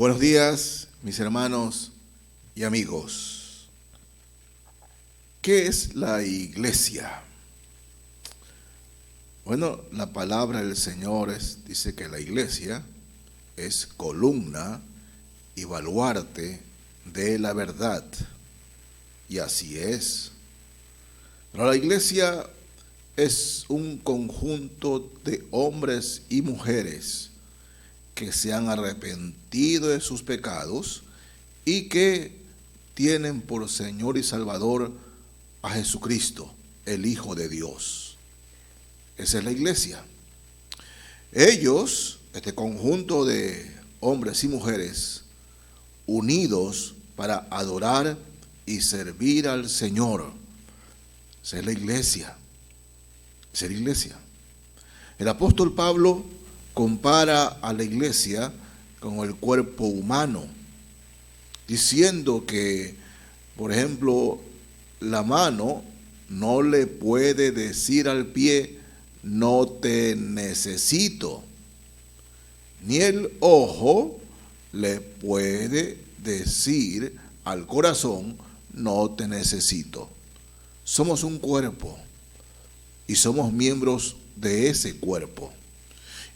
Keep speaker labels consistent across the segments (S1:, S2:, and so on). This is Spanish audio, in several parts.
S1: Buenos días, mis hermanos y amigos. ¿Qué es la iglesia? Bueno, la palabra del Señor dice que la iglesia es columna y baluarte de la verdad. Y así es. Pero la iglesia es un conjunto de hombres y mujeres que se han arrepentido de sus pecados y que tienen por Señor y Salvador a Jesucristo, el Hijo de Dios. Esa es la iglesia. Ellos, este conjunto de hombres y mujeres, unidos para adorar y servir al Señor. Esa es la iglesia. Esa es la iglesia. El apóstol Pablo compara a la iglesia con el cuerpo humano, diciendo que, por ejemplo, la mano no le puede decir al pie, no te necesito, ni el ojo le puede decir al corazón, no te necesito. Somos un cuerpo y somos miembros de ese cuerpo.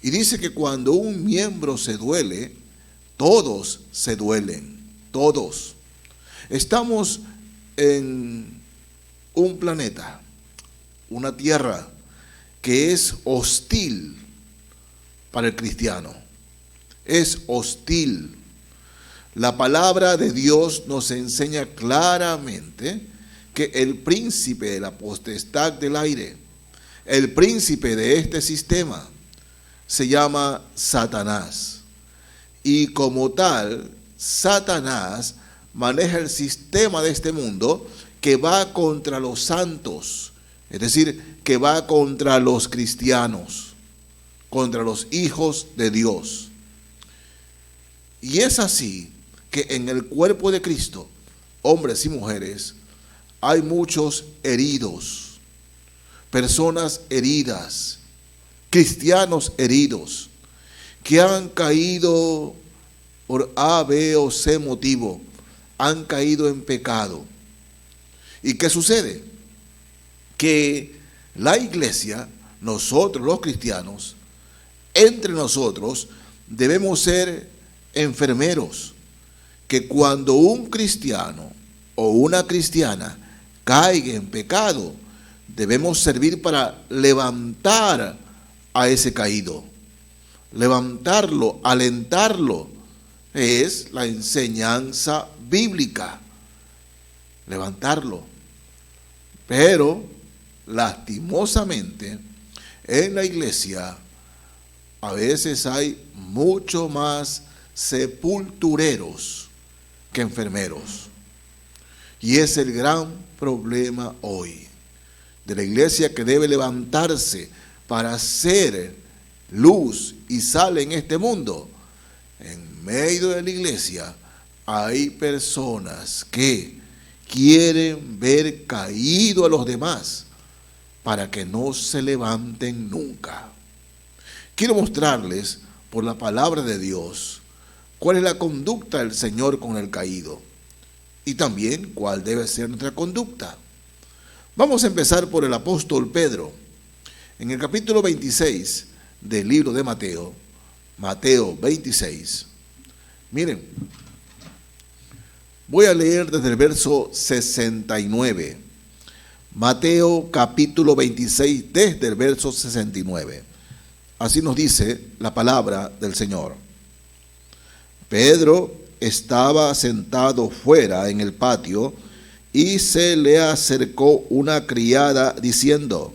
S1: Y dice que cuando un miembro se duele, todos se duelen, todos. Estamos en un planeta, una tierra que es hostil para el cristiano. Es hostil. La palabra de Dios nos enseña claramente que el príncipe de la potestad del aire, el príncipe de este sistema, se llama Satanás. Y como tal, Satanás maneja el sistema de este mundo que va contra los santos, es decir, que va contra los cristianos, contra los hijos de Dios. Y es así que en el cuerpo de Cristo, hombres y mujeres, hay muchos heridos, personas heridas, cristianos heridos, que han caído por A, B o C motivo, han caído en pecado. ¿Y qué sucede? Que la iglesia, nosotros los cristianos, entre nosotros debemos ser enfermeros, que cuando un cristiano o una cristiana caiga en pecado, debemos servir para levantar a ese caído, levantarlo, alentarlo. Es la enseñanza bíblica, levantarlo. Pero lastimosamente en la iglesia a veces hay mucho más sepultureros que enfermeros. Y es el gran problema hoy de la iglesia, que debe levantarse para ser luz y sal en este mundo. En medio de la iglesia hay personas que quieren ver caído a los demás para que no se levanten nunca. Quiero mostrarles por la palabra de Dios cuál es la conducta del Señor con el caído y también cuál debe ser nuestra conducta. Vamos a empezar por el apóstol Pedro. En el capítulo 26 del libro de Mateo, Mateo 26, miren, voy a leer desde el verso 69. Mateo capítulo 26 desde el verso 69. Así nos dice la palabra del Señor. Pedro estaba sentado fuera en el patio y se le acercó una criada diciendo: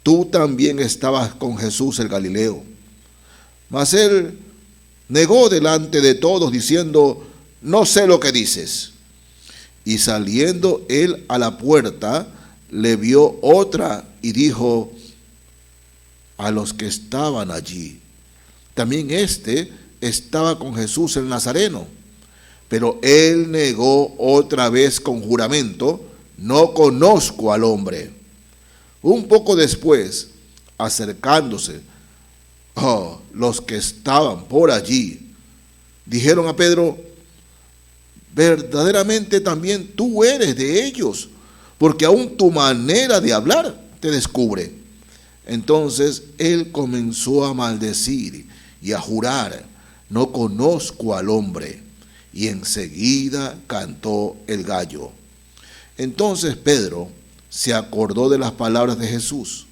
S1: tú también estabas con Jesús el Galileo. Mas él negó delante de todos diciendo: no sé lo que dices. Y saliendo él a la puerta, le vio otra y dijo a los que estaban allí: también este estaba con Jesús el Nazareno. Pero él negó otra vez con juramento: no conozco al hombre. Un poco después, acercándose los que estaban por allí, dijeron a Pedro: verdaderamente también tú eres de ellos, porque aún tu manera de hablar te descubre. Entonces él comenzó a maldecir y a jurar: no conozco al hombre. Y enseguida cantó el gallo. Entonces Pedro se acordó de las palabras de Jesús,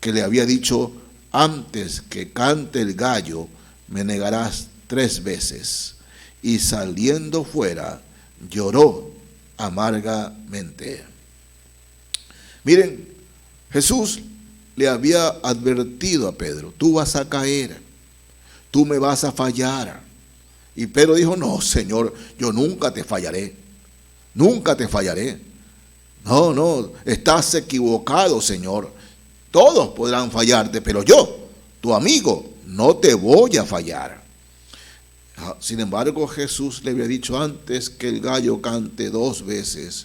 S1: que le había dicho: antes que cante el gallo, me negarás 3 veces. Y saliendo fuera, lloró amargamente. Miren, Jesús le había advertido a Pedro: tú vas a caer, tú me vas a fallar. Y Pedro dijo: no, Señor, yo nunca te fallaré, nunca te fallaré. No, no, estás equivocado, Señor. Todos podrán fallarte, pero yo, tu amigo, no te voy a fallar. Sin embargo, Jesús le había dicho: antes que el gallo cante 2 veces,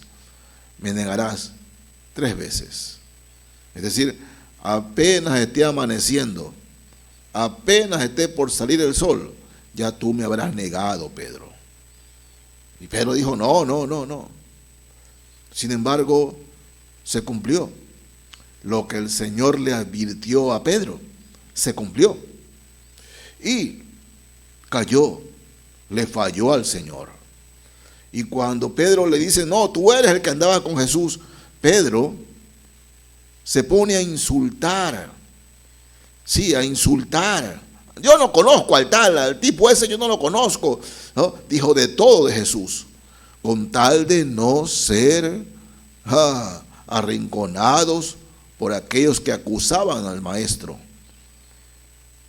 S1: me negarás 3 veces. Es decir, apenas esté amaneciendo, apenas esté por salir el sol, ya tú me habrás negado, Pedro. Y Pedro dijo: no, no, no, no. Sin embargo, se cumplió. Lo que el Señor le advirtió a Pedro, se cumplió. Y cayó, le falló al Señor. Y cuando Pedro le dice: no, tú eres el que andaba con Jesús, Pedro se pone a insultar. Sí, a insultar. Yo no conozco al tal, al tipo ese yo no lo conozco, ¿no? Dijo de todo de Jesús, con tal de no ser arrinconados por aquellos que acusaban al maestro.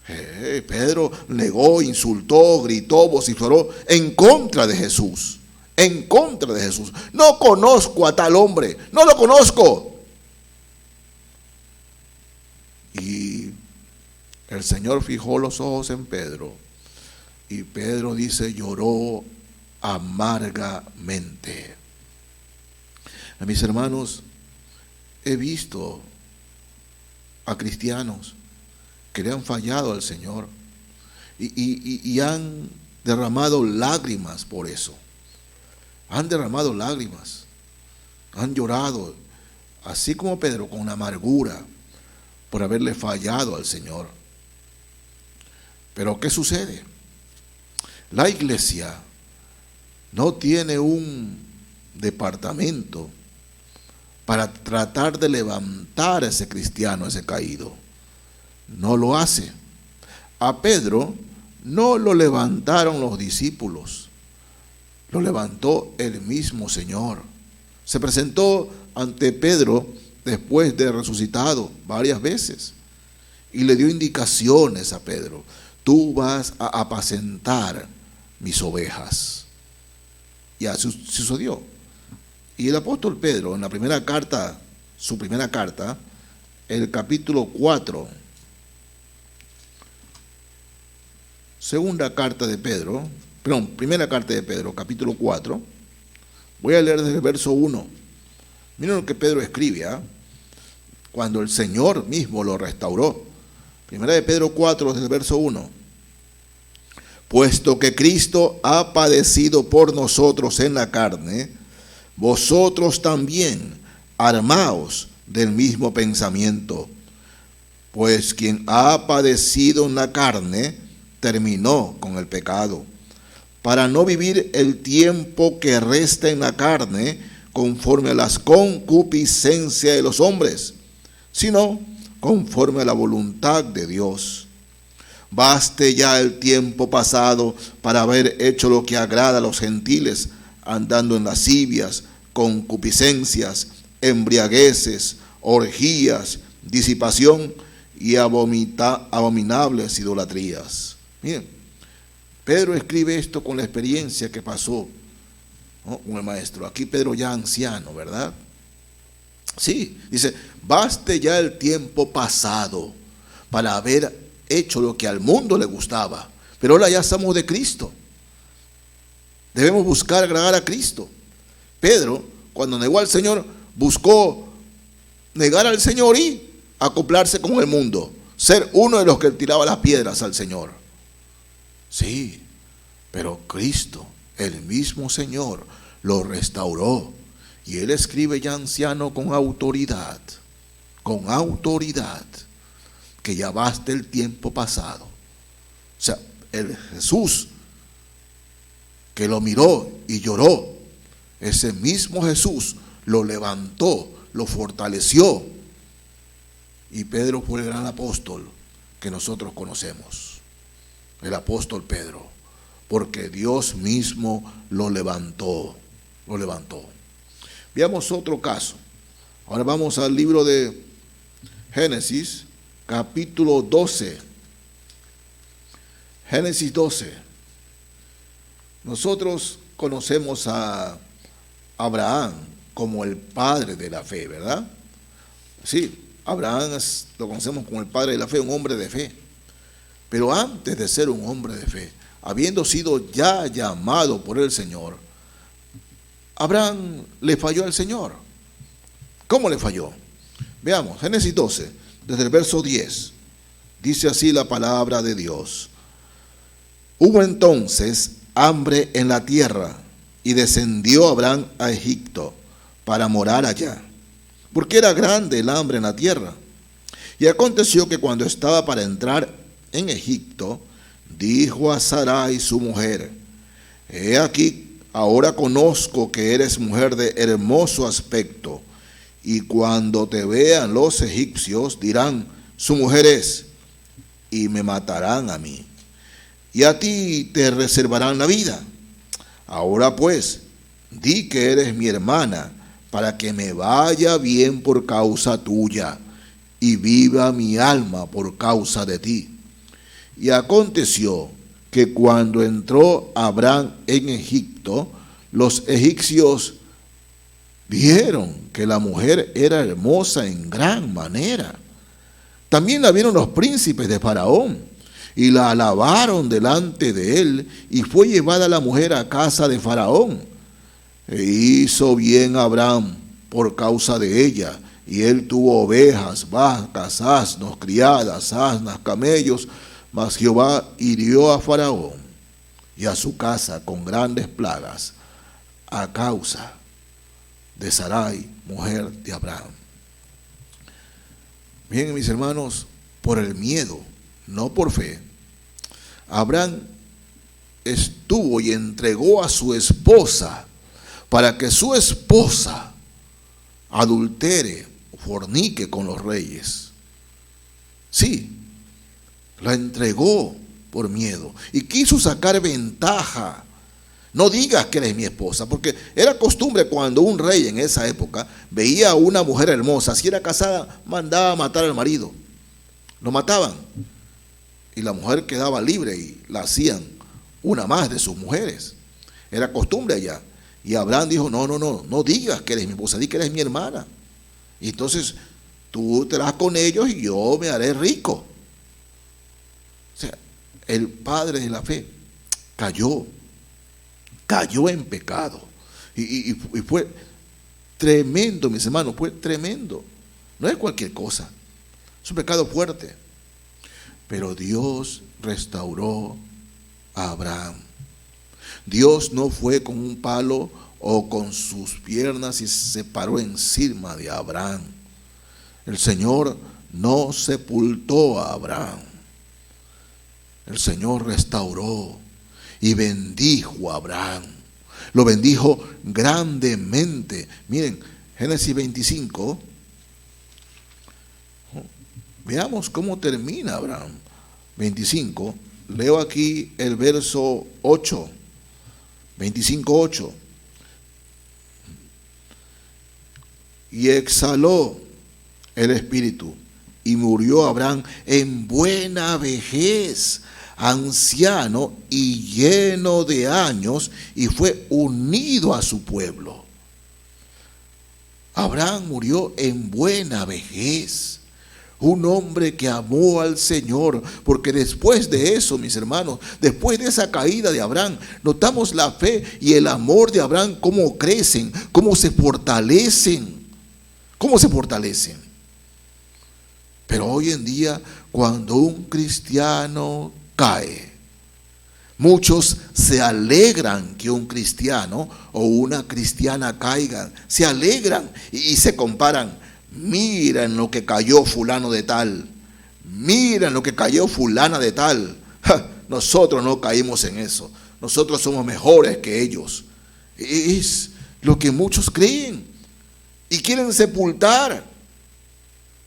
S1: Pedro negó, insultó, gritó, vociferó en contra de Jesús, en contra de Jesús. No conozco a tal hombre, no lo conozco. Y el Señor fijó los ojos en Pedro, y Pedro dice: lloró amargamente. A mis hermanos, he visto a cristianos que le han fallado al Señor y han derramado lágrimas por eso. Han derramado lágrimas, han llorado, así como Pedro, con amargura por haberle fallado al Señor. Pero ¿qué sucede? La iglesia no tiene un departamento para tratar de levantar a ese cristiano, a ese caído. No lo hace. A Pedro no lo levantaron los discípulos, lo levantó el mismo Señor. Se presentó ante Pedro después de resucitado varias veces y le dio indicaciones a Pedro: tú vas a apacentar mis ovejas. Y así sucedió. Y el apóstol Pedro, en la primera carta, su primera carta, el capítulo 4, segunda carta de Pedro, perdón, primera carta de Pedro, capítulo 4, voy a leer desde el verso 1. Miren lo que Pedro escribe, cuando el Señor mismo lo restauró. Primera de Pedro 4, desde el verso 1. Puesto que Cristo ha padecido por nosotros en la carne, vosotros también armaos del mismo pensamiento. Pues quien ha padecido en la carne, terminó con el pecado, para no vivir el tiempo que resta en la carne conforme a las concupiscencias de los hombres, sino conforme a la voluntad de Dios. Baste ya el tiempo pasado para haber hecho lo que agrada a los gentiles, andando en lascivias, concupiscencias, embriagueces, orgías, disipación y abominables idolatrías. Miren, Pedro escribe esto con la experiencia que pasó, ¿no?, con el maestro. Aquí Pedro ya anciano, ¿verdad? Sí, dice: baste ya el tiempo pasado para haber hecho lo que al mundo le gustaba, pero ahora ya somos de Cristo. Debemos buscar agradar a Cristo. Pedro, cuando negó al Señor, buscó negar al Señor y acoplarse con el mundo, ser uno de los que tiraba las piedras al Señor. Sí, Pero Cristo, el mismo Señor, lo restauró. Y él escribe ya anciano con autoridad, que ya basta el tiempo pasado. O sea, el Jesús que lo miró y lloró, ese mismo Jesús lo levantó, lo fortaleció. Y Pedro fue el gran apóstol que nosotros conocemos, el apóstol Pedro, porque Dios mismo lo levantó. Veamos otro caso. Ahora vamos al libro de Génesis, capítulo 12. Génesis 12. Nosotros conocemos a Abraham como el padre de la fe, ¿verdad? Sí, Abraham lo conocemos como el padre de la fe, un hombre de fe. Pero antes de ser un hombre de fe, habiendo sido ya llamado por el Señor, Abraham le falló al Señor. ¿Cómo le falló? Veamos, Génesis 12, desde el verso 10. Dice así la palabra de Dios. Hubo entonces hambre en la tierra, y descendió Abraham a Egipto para morar allá, porque era grande el hambre en la tierra. Y aconteció que cuando estaba para entrar en Egipto, dijo a Sarai su mujer: he aquí, ahora conozco que eres mujer de hermoso aspecto, y cuando te vean los egipcios dirán: su mujer es, y me matarán a mí, y a ti te reservarán la vida. Ahora pues, di que eres mi hermana, para que me vaya bien por causa tuya, y viva mi alma por causa de ti. Y aconteció que cuando entró Abraham en Egipto, los egipcios vieron que la mujer era hermosa en gran manera. También la vieron los príncipes de Faraón, y la alabaron delante de él, y fue llevada la mujer a casa de Faraón. E hizo bien Abraham por causa de ella, y él tuvo ovejas, vacas, asnos, criadas, asnas, camellos. Mas Jehová hirió a Faraón y a su casa con grandes plagas a causa de Sarai, mujer de Abraham. Bien, mis hermanos, por el miedo, no por fe, Abraham estuvo y entregó a su esposa para que su esposa adultere, fornique con los reyes. Sí, la entregó por miedo y quiso sacar ventaja. No digas que eres mi esposa, porque era costumbre cuando un rey en esa época veía a una mujer hermosa, si era casada, mandaba a matar al marido. Lo mataban y la mujer quedaba libre y la hacían una más de sus mujeres. Era costumbre allá. Y Abraham dijo: no digas que eres mi esposa, di que eres mi hermana. Y entonces tú te vas con ellos y yo me haré rico. O sea, el padre de la fe cayó en pecado. Y fue tremendo, mis hermanos, fue tremendo. No es cualquier cosa, es un pecado fuerte. Pero Dios restauró a Abraham. Dios no fue con un palo o con sus piernas y se paró encima de Abraham. El Señor no sepultó a Abraham. El Señor restauró y bendijo a Abraham. Lo bendijo grandemente. Miren, Génesis 25. Veamos cómo termina Abraham. 25. Leo aquí el verso 8. 25:8. Y exhaló el espíritu y murió Abraham en buena vejez, anciano y lleno de años, y fue unido a su pueblo. Abraham murió en buena vejez. Un hombre que amó al Señor, porque después de eso, mis hermanos, después de esa caída de Abraham, notamos la fe y el amor de Abraham, cómo crecen, cómo se fortalecen. Pero hoy en día, cuando un cristiano cae, Muchos se alegran que un cristiano o una cristiana caigan. Se alegran y se comparan. Mira en lo que cayó fulano de tal. Mira en lo que cayó fulana de tal. Nosotros no caímos en eso. Nosotros somos mejores que ellos. Es lo que muchos creen. Y quieren sepultar.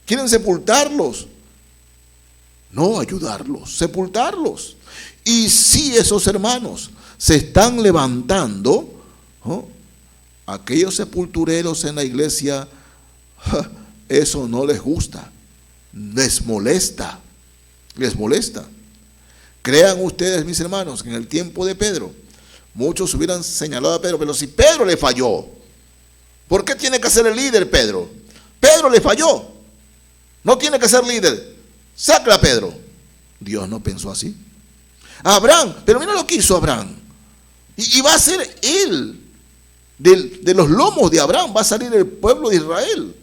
S1: Quieren sepultarlos. No ayudarlos, sepultarlos. Y si esos hermanos se están levantando, ¿no? Aquellos sepultureros en la iglesia, eso no les gusta, les molesta, les molesta. Crean ustedes, mis hermanos, que en el tiempo de Pedro, muchos hubieran señalado a Pedro, pero si Pedro le falló, ¿por qué tiene que ser el líder Pedro? Pedro le falló, no tiene que ser líder, sácala a Pedro. Dios no pensó así. Abraham, pero mira lo que hizo Abraham. Y va a ser él, de los lomos de Abraham va a salir el pueblo de Israel.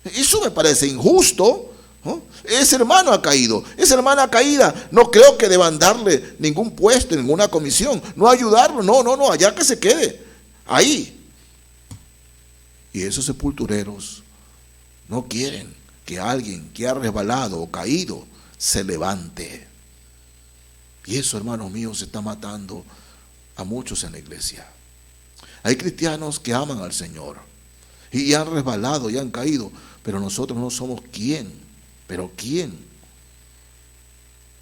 S1: Eso me parece injusto, ¿no? Ese hermano ha caído, esa hermana caída, no creo que deban darle ningún puesto, ninguna comisión, no ayudarlo, no, allá que se quede, ahí. Y esos sepultureros no quieren que alguien que ha resbalado o caído se levante. Y eso, hermanos míos, se está matando a muchos en la iglesia. Hay cristianos que aman al Señor y han resbalado y han caído, pero nosotros no somos quién, pero quién,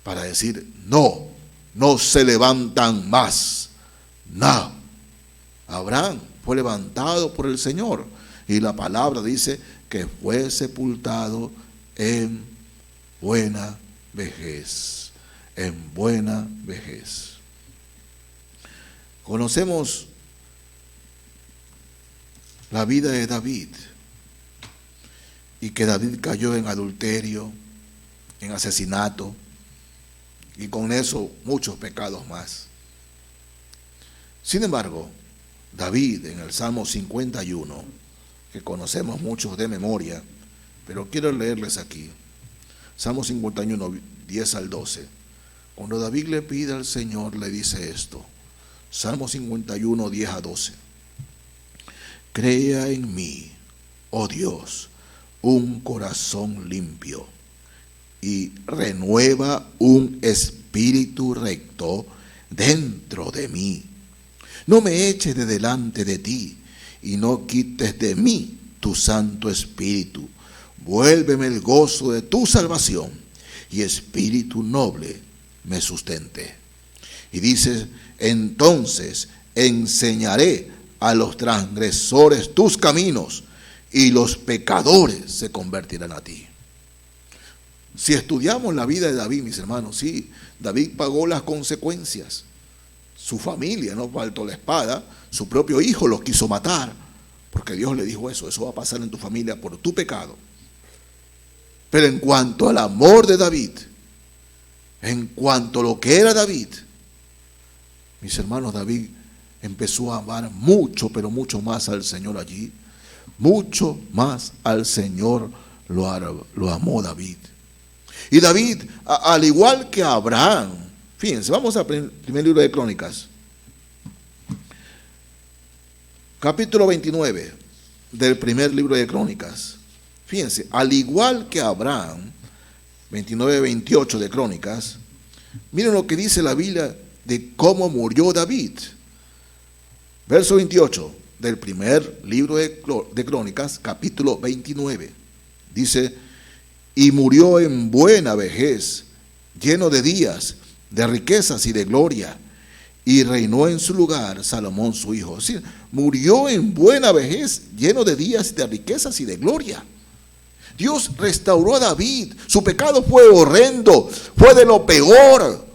S1: para decir no se levantan más. No. Abraham fue levantado por el Señor y la palabra dice que fue sepultado en buena vejez. En buena vejez. Conocemos la vida de David y que David cayó en adulterio, en asesinato y con eso muchos pecados más. Sin embargo, David en el Salmo 51, que conocemos muchos de memoria, pero quiero leerles aquí. Salmo 51, 10 al 12. Cuando David le pide al Señor, le dice esto. Salmo 51, 10 a 12. Crea en mí, oh Dios, un corazón limpio y renueva un espíritu recto dentro de mí. No me eches de delante de ti y no quites de mí tu Santo Espíritu. Vuélveme el gozo de tu salvación y espíritu noble me sustente. Y dice, entonces enseñaré a los transgresores tus caminos y los pecadores se convertirán a ti. Si estudiamos la vida de David, mis hermanos, sí, David pagó las consecuencias. Su familia no faltó la espada, su propio hijo los quiso matar, porque Dios le dijo eso va a pasar en tu familia por tu pecado. Pero en cuanto al amor de David, en cuanto a lo que era David, mis hermanos, David empezó a amar mucho, pero mucho más al Señor allí. Mucho más al Señor lo amó David. Y David, al igual que Abraham, fíjense, vamos al primer libro de Crónicas. Capítulo 29 del primer libro de Crónicas. Fíjense, al igual que Abraham, 29-28 de Crónicas, miren lo que dice la Biblia de cómo murió David. Verso 28 del primer libro de Crónicas, capítulo 29. Dice, y murió en buena vejez, lleno de días, de riquezas y de gloria, y reinó en su lugar Salomón su hijo. Sí, murió en buena vejez, lleno de días, de riquezas y de gloria. Dios restauró a David. Su pecado fue horrendo, fue de lo peor,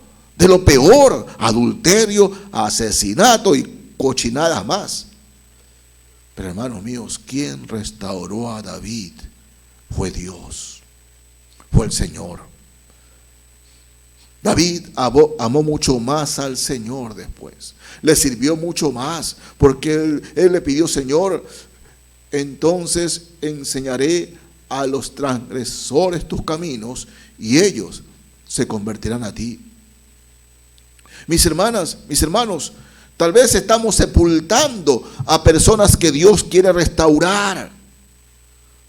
S1: adulterio, asesinato y cochinadas más. Pero hermanos míos, ¿quién restauró a David? Fue Dios, fue el Señor. David amó mucho más al Señor después, le sirvió mucho más, porque él le pidió, Señor, entonces enseñaré a los transgresores tus caminos y ellos se convertirán a ti. Mis hermanas, mis hermanos, tal vez estamos sepultando a personas que Dios quiere restaurar.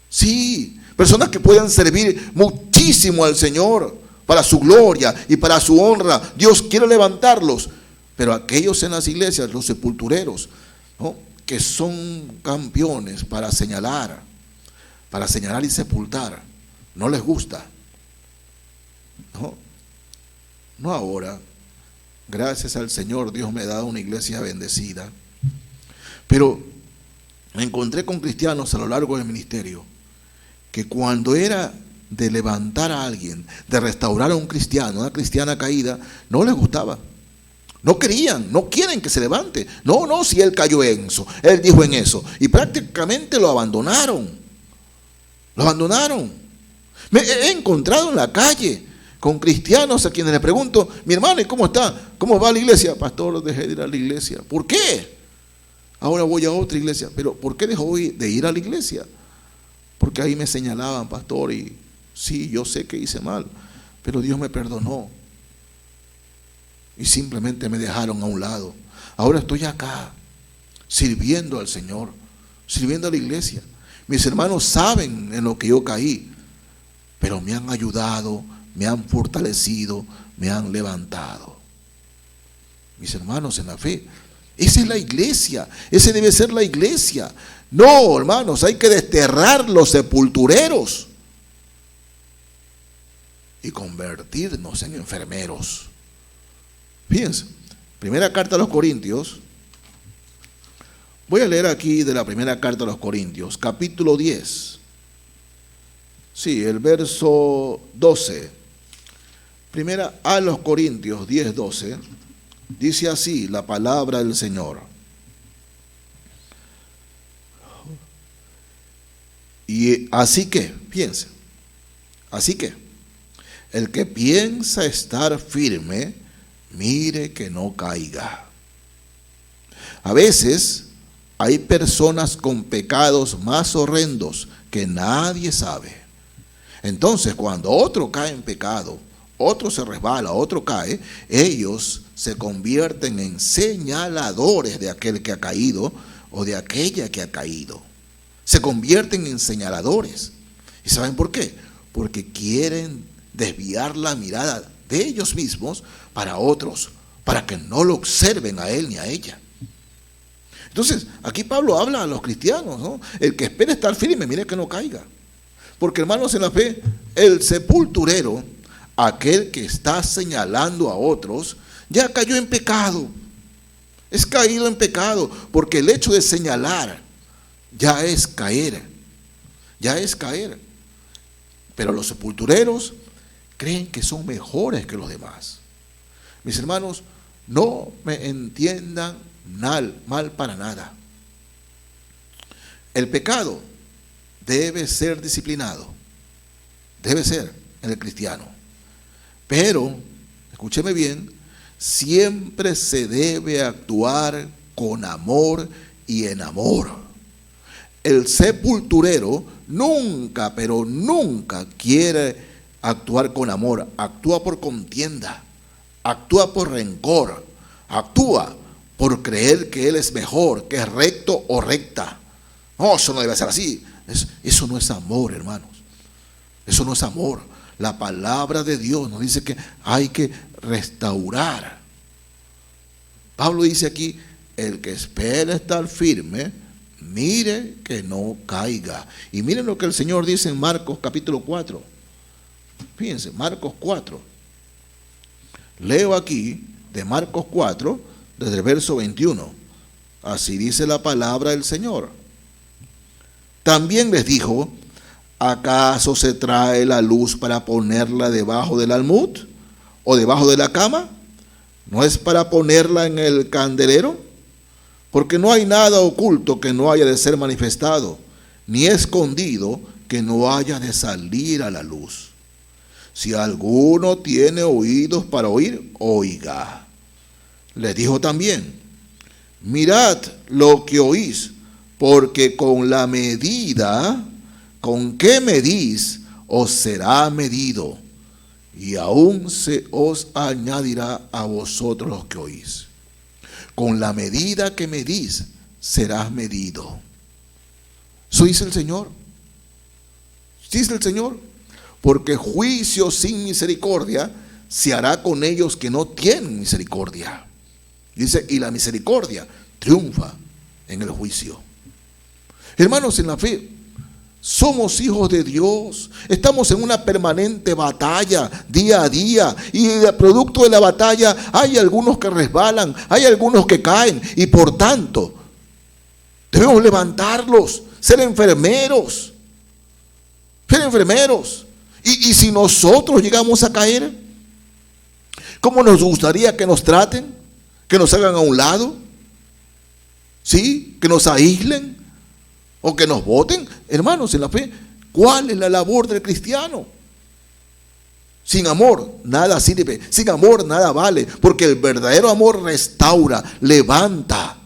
S1: Sí, personas que puedan servir muchísimo al Señor para su gloria y para su honra. Dios quiere levantarlos. Pero aquellos en las iglesias, los sepultureros, ¿no?, que son campeones para señalar y sepultar, no les gusta. No ahora. Gracias al Señor, Dios me ha dado una iglesia bendecida. Pero me encontré con cristianos a lo largo del ministerio que cuando era de levantar a alguien, de restaurar a un cristiano, una cristiana caída, no les gustaba. No querían, no quieren que se levante. No, si él cayó en eso, él dijo en eso. Y prácticamente lo abandonaron. Me he encontrado en la calle con cristianos a quienes le pregunto: mi hermano, ¿y cómo está? ¿Cómo va la iglesia? Pastor, dejé de ir a la iglesia. ¿Por qué? Ahora voy a otra iglesia. ¿Pero por qué dejó de ir a la iglesia? Porque ahí me señalaban, pastor, y sí, yo sé que hice mal, pero Dios me perdonó. Y simplemente me dejaron a un lado. Ahora estoy acá, sirviendo al Señor, sirviendo a la iglesia. Mis hermanos saben en lo que yo caí, pero me han ayudado, me han fortalecido, me han levantado. Mis hermanos en la fe, esa es la iglesia, ese debe ser la iglesia. No, hermanos, hay que desterrar los sepultureros y convertirnos en enfermeros. Fíjense, primera carta a los Corintios. Voy a leer aquí de la primera carta a los Corintios, capítulo 10. Sí, el verso 12. Primera a los Corintios 10, 12. Dice así la palabra del Señor. Y así que, fíjense, así que el que piensa estar firme, mire que no caiga. A veces hay personas con pecados más horrendos que nadie sabe. Entonces, cuando otro cae en pecado, otro se resbala, otro cae, ellos se convierten en señaladores de aquel que ha caído o de aquella que ha caído. Se convierten en señaladores. ¿Y saben por qué? Porque quieren desviar la mirada de ellos mismos para otros, para que no lo observen a él ni a ella. Entonces, aquí Pablo habla a los cristianos, ¿no? El que espera estar firme, mire que no caiga. Porque, hermanos en la fe, el sepulturero, aquel que está señalando a otros, ya cayó en pecado. Es caído en pecado, porque el hecho de señalar ya es caer. Ya es caer. Pero los sepultureros creen que son mejores que los demás. Mis hermanos, no me entiendan mal para nada. El pecado debe ser disciplinado. Debe ser en el cristiano. Pero, escúcheme bien, siempre se debe actuar con amor y en amor. El sepulturero nunca, pero nunca quiere actuar con amor. Actúa por contienda, actúa por rencor, actúa por creer que él es mejor, que es recto o recta. No, eso no debe ser así. Eso no es amor, hermanos. Eso no es amor. La palabra de Dios nos dice que hay que restaurar. Pablo dice aquí: el que espera estar firme, mire que no caiga. Y miren lo que el Señor dice en Marcos capítulo 4. Fíjense, Marcos 4. Leo aquí de Marcos 4, desde el verso 21. Así dice la palabra del Señor. También les dijo: ¿acaso se trae la luz para ponerla debajo del almud o debajo de la cama? ¿No es para ponerla en el candelero? Porque no hay nada oculto que no haya de ser manifestado, ni escondido que no haya de salir a la luz. Si alguno tiene oídos para oír, oiga. Les dijo también: mirad lo que oís, porque con la medida con que medís, os será medido, y aún se os añadirá a vosotros los que oís. Con la medida que medís, serás medido. Eso dice el Señor. Dice el Señor. Porque juicio sin misericordia se hará con ellos que no tienen misericordia. Dice, y la misericordia triunfa en el juicio. Hermanos, en la fe, somos hijos de Dios. Estamos en una permanente batalla día a día. Y producto de la batalla hay algunos que resbalan, hay algunos que caen. Y por tanto, debemos levantarlos, ser enfermeros. Ser enfermeros. Y si nosotros llegamos a caer, ¿cómo nos gustaría que nos traten? ¿Que nos hagan a un lado? ¿Sí? ¿Que nos aíslen? ¿O que nos voten? Hermanos, en la fe, ¿cuál es la labor del cristiano? Sin amor nada sirve, sin amor nada vale, porque el verdadero amor restaura, levanta,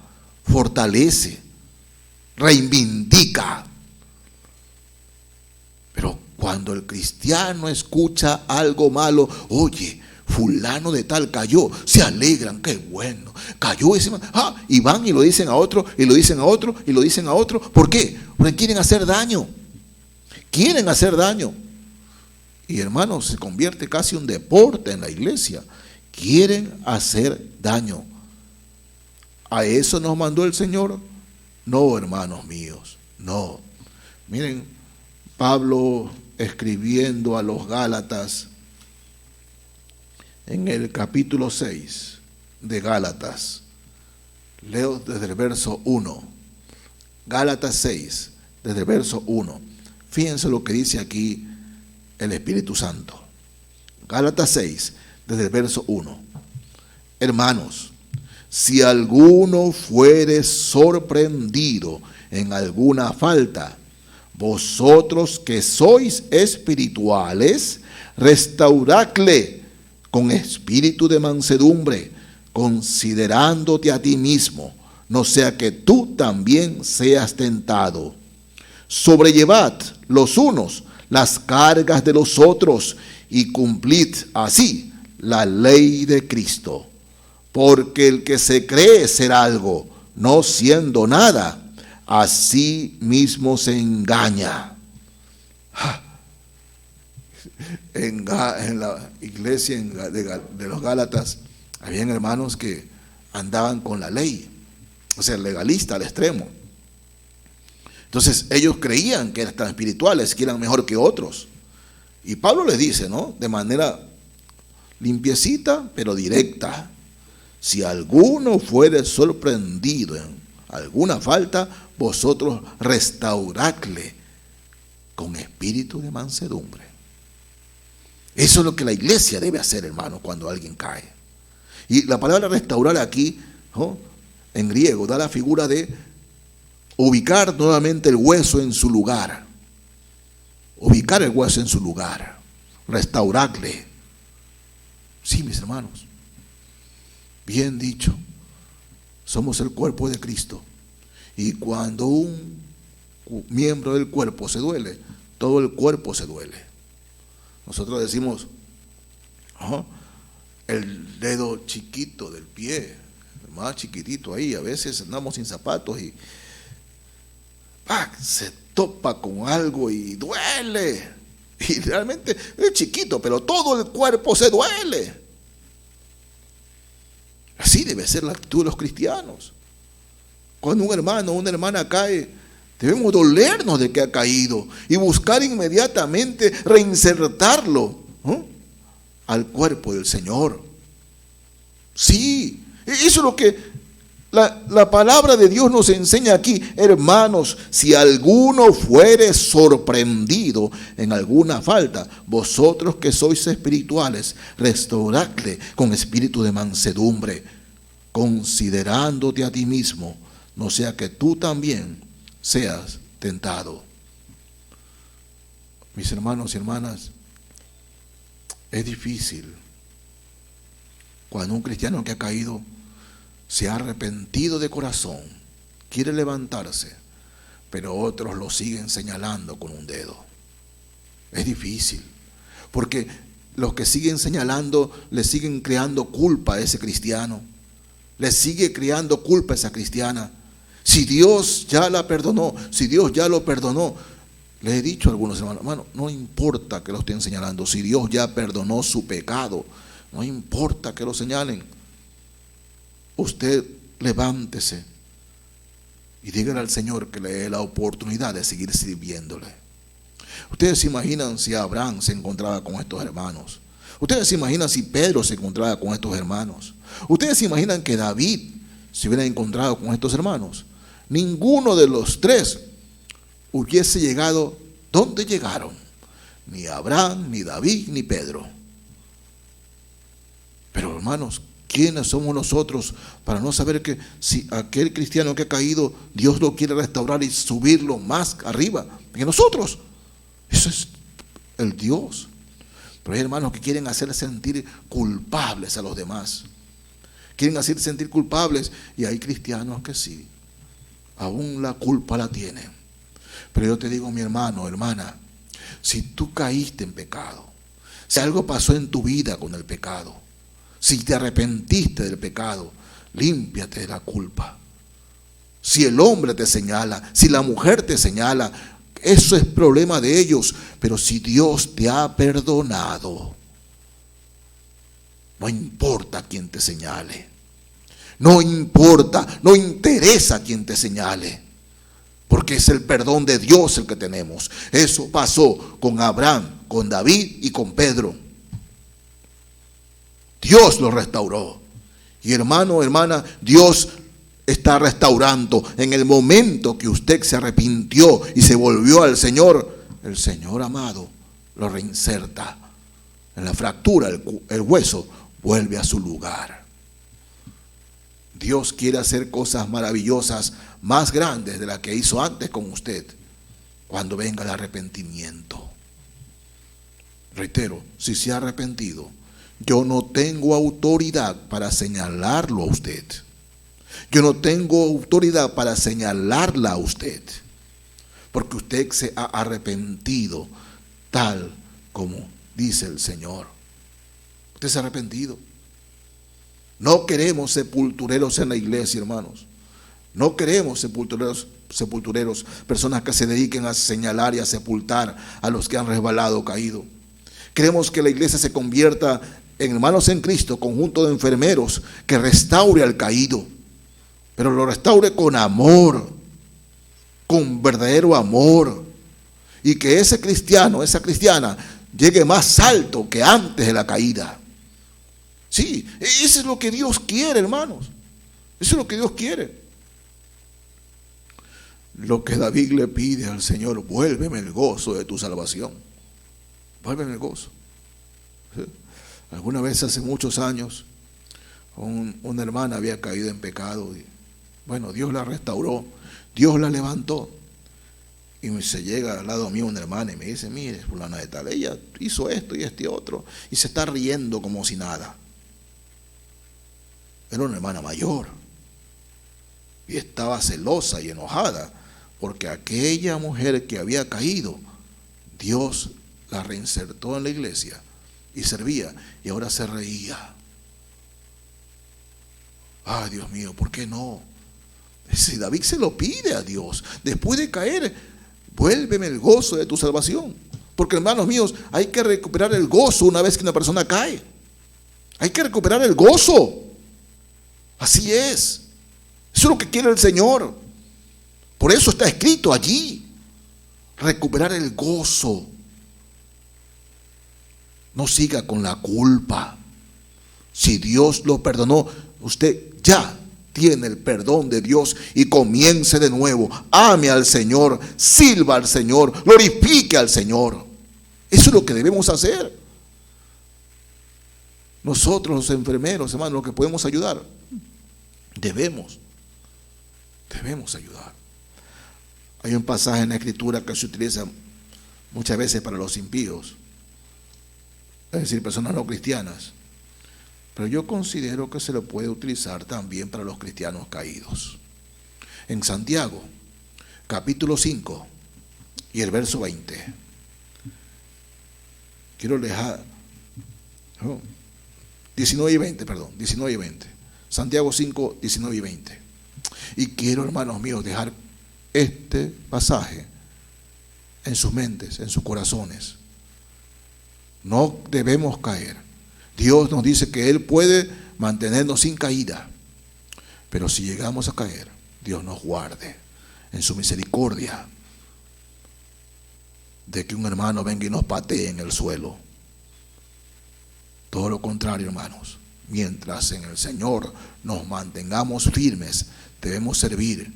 S1: fortalece, reivindica. Pero cuando el cristiano escucha algo malo, oye, fulano de tal cayó, se alegran, qué bueno, cayó ese, y van y lo dicen a otro, y lo dicen a otro, y lo dicen a otro. ¿Por qué? Porque quieren hacer daño. Quieren hacer daño. Y hermanos, se convierte casi un deporte en la iglesia. Quieren hacer daño. ¿A eso nos mandó el Señor? No, hermanos míos, no. Miren, Pablo escribiendo a los Gálatas, en el capítulo 6 de Gálatas, leo desde el verso 1, Gálatas 6, desde el verso 1, fíjense lo que dice aquí el Espíritu Santo. Gálatas 6, desde el verso 1, hermanos, si alguno fuere sorprendido en alguna falta, vosotros que sois espirituales, restauradle con espíritu de mansedumbre, considerándote a ti mismo, no sea que tú también seas tentado. Sobrellevad los unos las cargas de los otros y cumplid así la ley de Cristo. Porque el que se cree ser algo, no siendo nada, a sí mismo se engaña. En la iglesia de los Gálatas habían hermanos que andaban con la ley, o sea, legalista al extremo. Entonces ellos creían que eran tan espirituales, que eran mejor que otros. Y Pablo les dice, ¿no?, de manera limpiecita pero directa: si alguno fuere sorprendido en alguna falta, vosotros restauradle con espíritu de mansedumbre. Eso es lo que la iglesia debe hacer, hermano, cuando alguien cae. Y la palabra restaurar aquí, ¿no?, en griego, da la figura de ubicar nuevamente el hueso en su lugar. Ubicar el hueso en su lugar. Restaurarle. Sí, mis hermanos. Bien dicho. Somos el cuerpo de Cristo. Y cuando un miembro del cuerpo se duele, todo el cuerpo se duele. Nosotros decimos, el dedo chiquito del pie, el más chiquitito ahí, a veces andamos sin zapatos y se topa con algo y duele. Y realmente es chiquito, pero todo el cuerpo se duele. Así debe ser la actitud de los cristianos. Cuando un hermano o una hermana cae, debemos dolernos de que ha caído y buscar inmediatamente reinsertarlo, ¿no?, al cuerpo del Señor. Sí, eso es lo que la palabra de Dios nos enseña aquí. Hermanos, si alguno fuere sorprendido en alguna falta, vosotros que sois espirituales, restauradle con espíritu de mansedumbre, considerándote a ti mismo, no sea que tú también seas tentado. Mis hermanos y hermanas, es difícil cuando un cristiano que ha caído se ha arrepentido de corazón, quiere levantarse, pero otros lo siguen señalando con un dedo. Es difícil, porque los que siguen señalando le siguen creando culpa a ese cristiano. Le sigue creando culpa a esa cristiana. Si Dios ya la perdonó, si Dios ya lo perdonó. Les he dicho a algunos hermanos, no importa que lo estén señalando. Si Dios ya perdonó su pecado, no importa que lo señalen. Usted levántese y dígale al Señor que le dé la oportunidad de seguir sirviéndole. Ustedes se imaginan si Abraham se encontraba con estos hermanos. Ustedes se imaginan si Pedro se encontraba con estos hermanos. Ustedes se imaginan que David se hubiera encontrado con estos hermanos. Ninguno de los tres hubiese llegado donde llegaron. Ni Abraham, ni David, ni Pedro. Pero hermanos, ¿quiénes somos nosotros para no saber que si aquel cristiano que ha caído, Dios lo quiere restaurar y subirlo más arriba que nosotros? Eso es el Dios. Pero hay hermanos que quieren hacer sentir culpables a los demás. Quieren hacer sentir culpables, y hay cristianos que sí, aún la culpa la tienen. Pero yo te digo, mi hermano, hermana, si tú caíste en pecado, si algo pasó en tu vida con el pecado, si te arrepentiste del pecado, límpiate de la culpa. Si el hombre te señala, si la mujer te señala, eso es problema de ellos. Pero si Dios te ha perdonado, no importa quién te señale. No importa, no interesa quién te señale. Porque es el perdón de Dios el que tenemos. Eso pasó con Abraham, con David y con Pedro. Dios lo restauró. Y hermano, hermana, Dios está restaurando. En el momento que usted se arrepintió y se volvió al Señor, el Señor amado lo reinserta. En la fractura, el hueso vuelve a su lugar. Dios quiere hacer cosas maravillosas, más grandes de las que hizo antes con usted, cuando venga el arrepentimiento. Reitero, si se ha arrepentido, yo no tengo autoridad para señalarlo a usted. Yo no tengo autoridad para señalarla a usted, porque usted se ha arrepentido tal como dice el Señor. Usted se ha arrepentido. No queremos sepultureros en la iglesia, hermanos. No queremos sepultureros, personas que se dediquen a señalar y a sepultar a los que han resbalado o caído. Queremos que la iglesia se convierta en hermanos en Cristo, conjunto de enfermeros que restaure al caído, pero lo restaure con amor, con verdadero amor, y que ese cristiano, esa cristiana, llegue más alto que antes de la caída. Sí, eso es lo que Dios quiere, hermanos. Eso es lo que Dios quiere. Lo que David le pide al Señor: vuélveme el gozo de tu salvación. Vuélveme el gozo. ¿Sí? Alguna vez hace muchos años, una hermana había caído en pecado. Y, bueno, Dios la restauró, Dios la levantó. Y se llega al lado mío una hermana y me dice: mire, fulana de tal, ella hizo esto y este otro, y se está riendo como si nada. Era una hermana mayor y estaba celosa y enojada porque aquella mujer que había caído, Dios la reinsertó en la iglesia y servía, y ahora se reía. Ay, Dios mío, ¿por qué no? Si David se lo pide a Dios después de caer: vuélveme el gozo de tu salvación. Porque, hermanos míos, hay que recuperar el gozo una vez que una persona cae. Hay que recuperar el gozo. Así es. Eso es lo que quiere el Señor. Por eso está escrito allí: recuperar el gozo. No siga con la culpa. Si Dios lo perdonó, usted ya tiene el perdón de Dios, y comience de nuevo. Ame al Señor, sirva al Señor, glorifique al Señor. Eso es lo que debemos hacer. Nosotros, los enfermeros, hermanos, los que podemos ayudar, debemos ayudar. Hay un pasaje en la Escritura que se utiliza muchas veces para los impíos, es decir, personas no cristianas. Pero yo considero que se lo puede utilizar también para los cristianos caídos. En Santiago, capítulo 5 y el verso 20. Quiero 19 y 20, perdón, 19 y 20. Santiago 5, 19 y 20. Y quiero, hermanos míos, dejar este pasaje en sus mentes, en sus corazones. No debemos caer. Dios nos dice que Él puede mantenernos sin caída. Pero si llegamos a caer, Dios nos guarde en su misericordia de que un hermano venga y nos patee en el suelo. Todo lo contrario, hermanos. Mientras en el Señor nos mantengamos firmes, debemos servir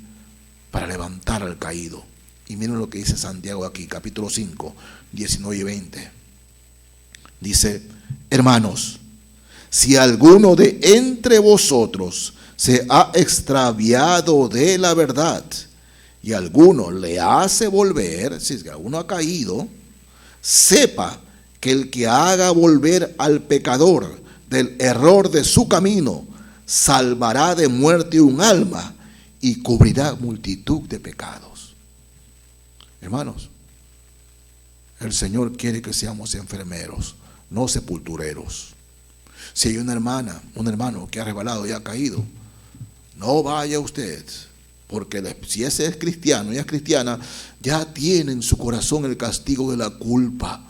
S1: para levantar al caído. Y miren lo que dice Santiago aquí, capítulo 5, 19 y 20. Dice: hermanos, si alguno de entre vosotros se ha extraviado de la verdad y alguno le hace volver, si es que alguno ha caído, sepa que el que haga volver al pecador del error de su camino salvará de muerte un alma y cubrirá multitud de pecados. Hermanos, el Señor quiere que seamos enfermeros, no sepultureros. Si hay una hermana, un hermano que ha resbalado y ha caído, no vaya usted, porque si ese es cristiano y es cristiana, ya tiene en su corazón el castigo de la culpa.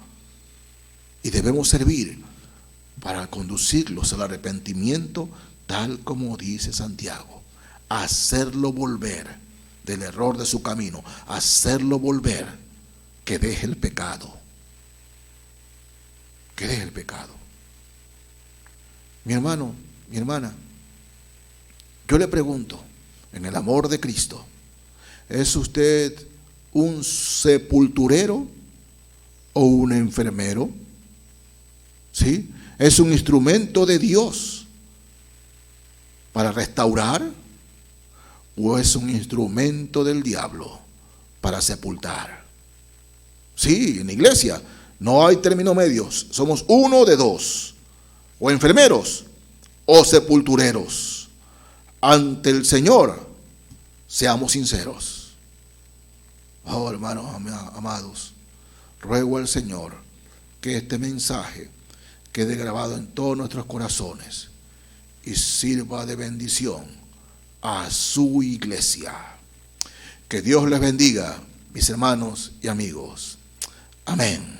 S1: Y debemos servir para conducirlos al arrepentimiento, tal como dice Santiago. Hacerlo volver del error de su camino, hacerlo volver, que deje el pecado. Que deje el pecado. Mi hermano, mi hermana, yo le pregunto, en el amor de Cristo, ¿es usted un sepulturero o un enfermero? ¿Sí? ¿Es un instrumento de Dios para restaurar o es un instrumento del diablo para sepultar? Sí, en la iglesia no hay términos medios, somos uno de dos, o enfermeros o sepultureros. Ante el Señor, seamos sinceros. Oh, hermanos amados, ruego al Señor que este mensaje quede grabado en todos nuestros corazones y sirva de bendición a su iglesia. Que Dios les bendiga, mis hermanos y amigos. Amén.